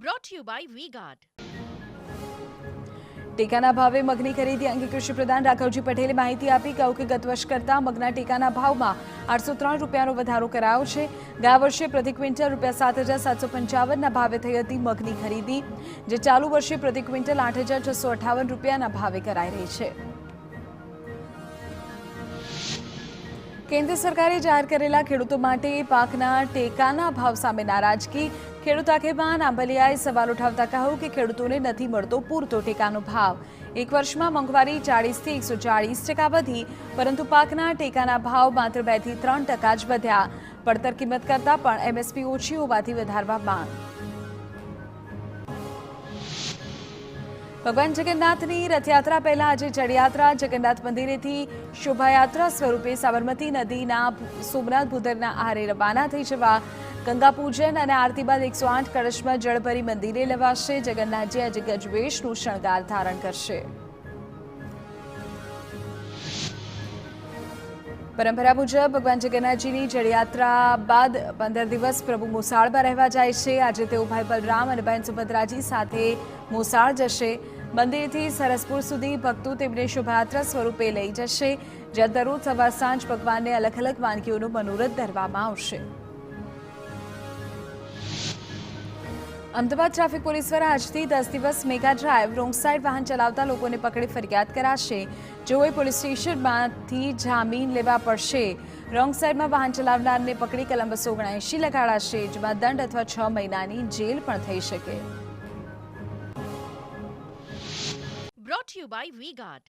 brought to you by V-Guard. ટેકાના ભાવે મગની ખરીદી અંગે કૃષિ પ્રધાન રાઘવજી પટેલે માહિતી આપી. કહ્યું કે ગત વર્ષ કરતાં મગના ટેકાના ભાવમાં 803 રૂપિયાનો વધારો કરાયો છે. ગયા વર્ષે પ્રતિ ક્વિન્ટલ ₹7,755ના ભાવે થઈ હતી મગની ખરીદી, જે ચાલુ વર્ષે પ્રતિ ક્વિન્ટલ 8,658 રૂપિયાના ભાવે કરાઈ રહી છે. કેન્દ્ર સરકારે જાહેર કરેલા ખેડૂતો માટે પાકના ટેકાના ભાવ સામે નારાજગી. ખેડૂત આગેવાન આંબલિયાએ સવાલ ઉઠાવતા કહ્યું કે ખેડૂતોને નથી મળતો પૂરતો ટેકાનો ભાવ. એક વર્ષમાં મોંઘવારી 40થી 140% વધી, પરંતુ પાકના ટેકાના ભાવ માત્ર 2 થી 3% જ વધ્યા. પડતર કિંમત કરતાં પણ એમએસપી ઓછી હોવાથી વધારવા માંગ. ભગવાન જગન્નાથની રથયાત્રા પહેલા આજે જળયાત્રા જગન્નાથ મંદિરેથી શોભાયાત્રા સ્વરૂપે સાબરમતી નદીના સોમનાથ ભૂદરના આરે રવાના થઈ જવા ગંગા પૂજન અને આરતી બાદ 108 કળશમાં જળ ભરી મંદિરે લેવાશે. જગન્નાથજી આજે ગજવેશનું શણગાર ધારણ કરશે. પરંપરા મુજબ ભગવાન જગન્નાથજીની જળયાત્રા બાદ 15 દિવસ પ્રભુ મોસાળમાં રહેવા જાય છે. આજે તેઓ ભાઈ બલરામ અને બહેન સુભદ્રાજી સાથે મોસાળ જશે. મંદિરથી સરસપુર સુધી ભક્તો તેમને શોભાયાત્રા સ્વરૂપે લઈ જશે, જ્યાં દરરોજ સવાર સાંજ ભગવાનને અલગ અલગ વાનગીઓનું મનોરથ ધરવામાં આવશે. અમદાવાદ ટ્રાફિક પોલીસ દ્વારા આજથી 10 દિવસ મેગા ડ્રાઈવ રોંગ સાઈડ વાહન ચલાવતા લોકોને પકડી ફરિયાદ કરાશે. જેઓએ પોલીસ સ્ટેશનમાંથી જામીન લેવા પડશે. રોંગ સાઈડમાં વાહન ચલાવનારને પકડી કલમ 279 લગાડાશે, જેમાં દંડ અથવા 6 મહિનાની જેલ પણ થઈ શકે. Brought to you by V-Guard.